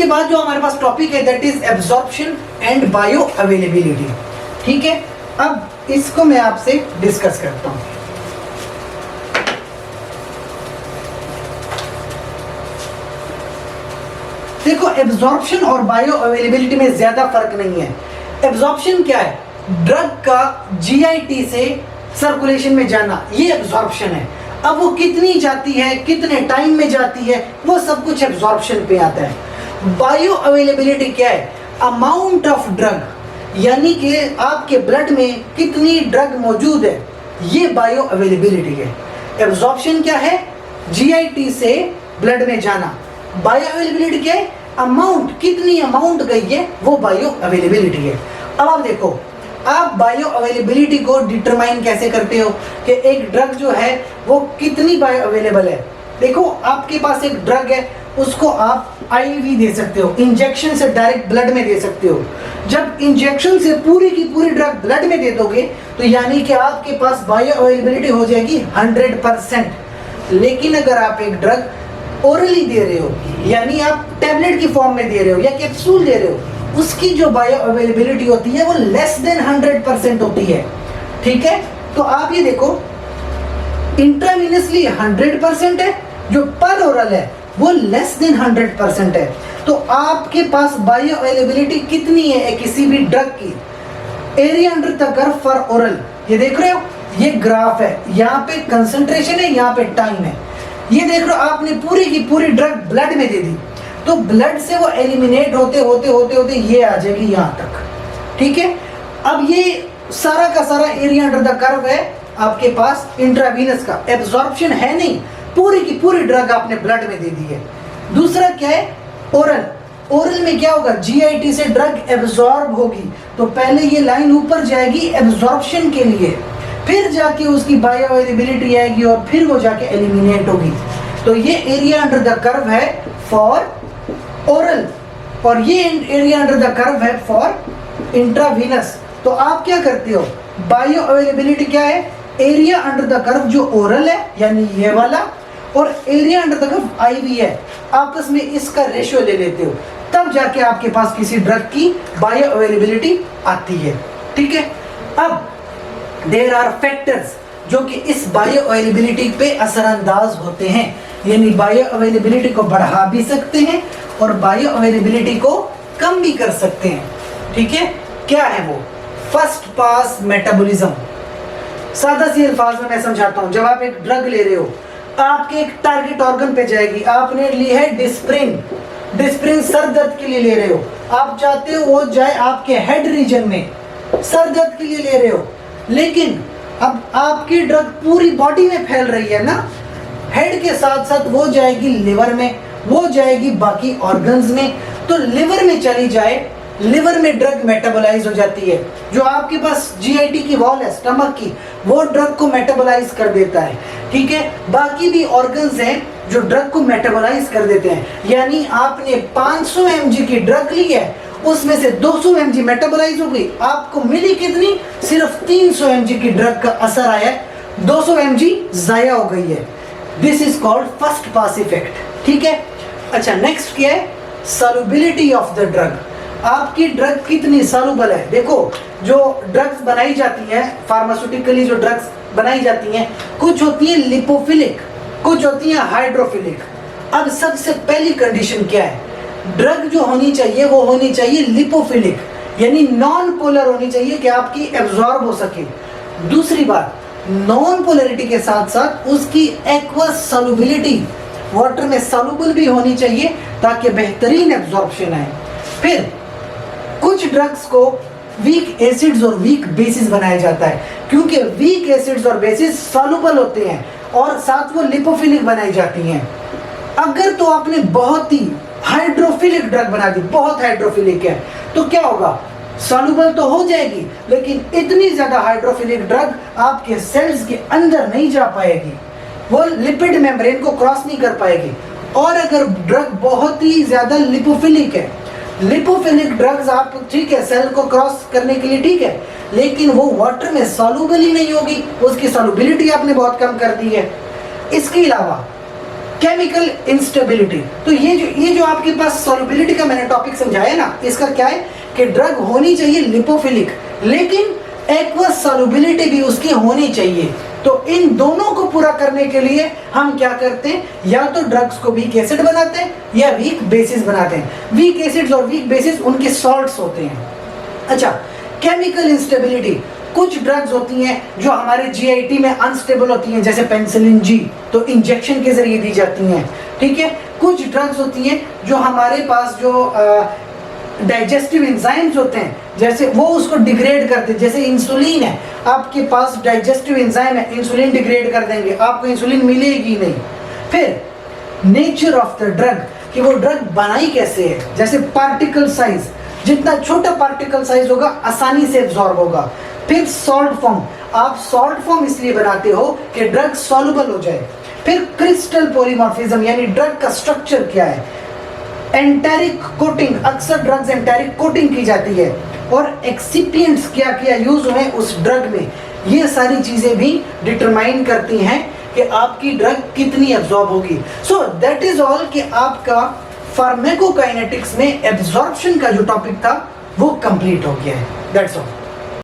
उसके बाद जो हमारे पास टॉपिक है that is absorption and bio availability. ठीक है, अब इसको मैं आपसे डिस्कस करता हूं। देखो, एब्जॉर्प्शन और बायो अवेलेबिलिटी में ज्यादा फर्क नहीं है। एब्जॉर्प्शन क्या है? ड्रग का जीआईटी से सर्कुलेशन में जाना, ये एब्जॉर्प्शन है। अब वो कितनी जाती है, कितने टाइम में जाती है, वो सब कुछ एब्जॉर्प्शन पे आता है। बायो अवेलेबिलिटी क्या है? अमाउंट ऑफ ड्रग, यानी कि आपके ब्लड में कितनी ड्रग मौजूद है, ये बायो अवेलेबिलिटी है। एब्जॉर्प्शन क्या है? जीआईटी से ब्लड में जाना। बायो अवेलेबिलिटी क्या है? अमाउंट, कितनी अमाउंट गई है, वो बायो अवेलेबिलिटी है। अब आप देखो, आप बायो अवेलेबिलिटी को डिटरमाइन कैसे करते हो कि एक ड्रग जो है वो कितनी बायो अवेलेबल है। देखो, आपके पास एक ड्रग है, उसको आप आईवी दे सकते हो, इंजेक्शन से डायरेक्ट ब्लड में दे सकते हो। जब इंजेक्शन से पूरी की पूरी ड्रग ब्लड में दे दोगे तो यानी कि आपके पास बायो अवेलेबिलिटी हो जाएगी 100%। लेकिन अगर आप एक ड्रग ओरली दे रहे हो, यानी आप टैबलेट की फॉर्म में दे रहे हो या कैप्सूल दे रहे हो, उसकी जो बायो अवेलेबिलिटी होती है वो लेस देन 100% होती है। ठीक है, तो आप ये देखो, इंट्रावीनसली 100% है, जो पर ओरल है वो लेस देन 100% है। तो आपके पास बायो अवेलेबिलिटी कितनी है किसी भी ड्रग की? Area under the curve for oral, ये देख रहे हो, ये ग्राफ है, यहाँ पे कंसंट्रेशन है, यहाँ पे टाइम है। ये देख रहे हो, आपने पूरी की पूरी ड्रग ब्लड में दे दी, तो ब्लड से वो एलिमिनेट होते होते होते होते ये आ जाएगी यहाँ तक। ठीक है, अब ये सारा का सारा एरिया अंडर द कर्व है आपके पास इंट्रावीनस का। एब्जॉर्प्शन है नहीं, पूरी की पूरी ड्रग आपने ब्लड में दे दी है। दूसरा क्या है? ओरल। ओरल में क्या होगा? जीआईटी से ड्रग एब्जॉर्ब होगी, तो पहले ये लाइन ऊपर जाएगी एब्जॉर्प्शन के लिए, फिर जाके उसकी बायो अवेलेबिलिटी आएगी और फिर वो जाके एलिमिनेट होगी। तो ये एरिया अंडर द कर्व है फॉर ओरल और ये एरिया अंडर द कर्व है फॉर इंट्रावीनस। तो आप क्या करते हो? बायो अवेलेबिलिटी क्या है? एरिया अंडर द कर्व जो ओरल है, यानी ये वाला, और area under the curve IV है, आपस में इसका रेशियो ले लेते हो, तब जाके आपके पास किसी ड्रग की बायो अवेलेबिलिटी आती है। ठीक है, अब देयर आर फैक्टर्स जो कि इस बायो अवेलेबिलिटी पे असरअंदाज होते हैं, यानी बायो अवेलेबिलिटी को बढ़ा भी सकते हैं और बायो अवेलेबिलिटी को कम भी कर सकते हैं। ठीक है, क्या है वो? First pass metabolism. सादा सी अल्फाज में मैं समझाता हूं। जब आप एक ड्रग ले रहे हो, आपके एक टारगेट ऑर्गन पे जाएगी। आपने ली है डिस्प्रिन, डिस्प्रिन सर दर्द के लिए ले रहे हो, आप चाहते हो वो जाए आपके हेड रीजन में, सर दर्द के लिए ले रहे हो, लेकिन अब आपकी ड्रग पूरी बॉडी में फैल रही है ना, हेड के साथ साथ वो जाएगी लिवर में, वो जाएगी बाकी ऑर्गन्स में। तो लिवर में चली जाए, लिवर में ड्रग मेटाबोलाइज हो जाती है। जो आपके पास जीआईटी की वॉल है स्टमक की, वो ड्रग को मेटाबोलाइज कर देता है। ठीक है, बाकी भी ऑर्गन्स हैं जो ड्रग को मेटाबोलाइज कर देते हैं। यानी आपने 500 mg की ड्रग ली है, उसमें से 200 mg मेटाबोलाइज हो गई, आपको मिली कितनी? सिर्फ 300 mg की ड्रग का असर आया, 200 mg जाया हो गई है। This is called first pass effect. ठीक है, अच्छा, नेक्स्ट क्या है? Solubility of the drug. आपकी ड्रग कितनी सॉल्युबल है? देखो, जो ड्रग्स बनाई जाती हैं, फार्मास्यूटिकली जो ड्रग्स बनाई जाती हैं, कुछ होती है लिपोफिलिक, कुछ होती है हाइड्रोफिलिक। अब सबसे पहली कंडीशन क्या है? ड्रग जो होनी चाहिए वो होनी चाहिए लिपोफिलिक, यानी नॉन पोलर होनी चाहिए कि आपकी एब्जॉर्ब हो सके। दूसरी बात, नॉन पोलरिटी के साथ साथ उसकी एक्वस सॉल्युबिलिटी, वाटर में सॉल्युबल भी होनी चाहिए ताकि बेहतरीन एब्जॉर्प्शन आए। फिर कुछ ड्रग्स को वीक एसिड्स और वीक बेसिस बनाया जाता है, क्योंकि वीक एसिड्स और बेसिस सॉल्युबल होते हैं और साथ वो लिपोफिलिक बनाई जाती हैं। अगर तो आपने बहुत ही हाइड्रोफिलिक ड्रग बना दी, बहुत हाइड्रोफिलिक है, तो क्या होगा? सॉल्युबल तो हो जाएगी, लेकिन इतनी ज्यादा हाइड्रोफिलिक ड्रग आपके सेल्स के अंदर नहीं जा पाएगी, वो लिपिड मेम्ब्रेन को क्रॉस नहीं कर पाएगी। और अगर ड्रग बहुत ही ज्यादा लिपोफिलिक है, लिपोफिलिक ड्रग्स आप ठीक है सेल को क्रॉस करने के लिए ठीक है, लेकिन वो वाटर में सॉल्युबल ही नहीं होगी, उसकी सॉल्युबिलिटी आपने बहुत कम कर दी है। इसके अलावा केमिकल इंस्टेबिलिटी। तो ये जो आपके पास सॉल्युबिलिटी का मैंने टॉपिक समझाया ना, इसका क्या है कि ड्रग होनी चाहिए लिपोफिलिक, लेकिन एक्वस सॉल्युबिलिटी भी उसकी होनी चाहिए। तो इन दोनों को पूरा करने के लिए हम क्या करते हैं, या तो ड्रग्स को वीक एसिड बनाते हैं या वीक बेसिस बनाते हैं। वीक एसिड्स और वीक बेसिस उनके सॉल्ट्स होते हैं। अच्छा, केमिकल इंस्टेबिलिटी, कुछ ड्रग्स होती हैं जो हमारे जीआईटी में अनस्टेबल होती हैं, जैसे पेनिसिलिन जी, तो इंजेक्शन के जरिए दी जाती हैं, ठीक है। कुछ ड्रग्स होती हैं जो हमारे पास जो डाइजेस्टिव एंजाइम्स होते हैं, जैसे वो उसको डिग्रेड करते हैं, जैसे इंसुलिन है, आपके पास डाइजेस्टिव एंजाइम है, इंसुलिन डिग्रेड कर देंगे, आपको इंसुलिन मिलेगी नहीं। फिर नेचर ऑफ द ड्रग, कि वो ड्रग बनाई कैसे है, जैसे पार्टिकल साइज, जितना छोटा पार्टिकल साइज होगा आसानी से एब्जॉर्ब होगा। फिर सॉल्ट फॉर्म, आप सॉल्ट फॉर्म इसलिए बनाते हो कि ड्रग सॉल्युबल हो जाए। फिर क्रिस्टल पॉलीमॉर्फिज्म, यानी ड्रग का स्ट्रक्चर क्या है। एंटेरिक कोटिंग, अक्सर ड्रग्स एंटेरिक कोटिंग की जाती है, और एक्सिपिएंट्स क्या क्या यूज हुए उस ड्रग में, ये सारी चीजें भी डिटरमाइन करती हैं कि आपकी ड्रग कितनी एब्जॉर्ब होगी। सो दैट इज ऑल कि आपका फार्माकोकाइनेटिक्स में एब्जॉर्प्शन का जो टॉपिक था वो कंप्लीट हो गया है। That's all.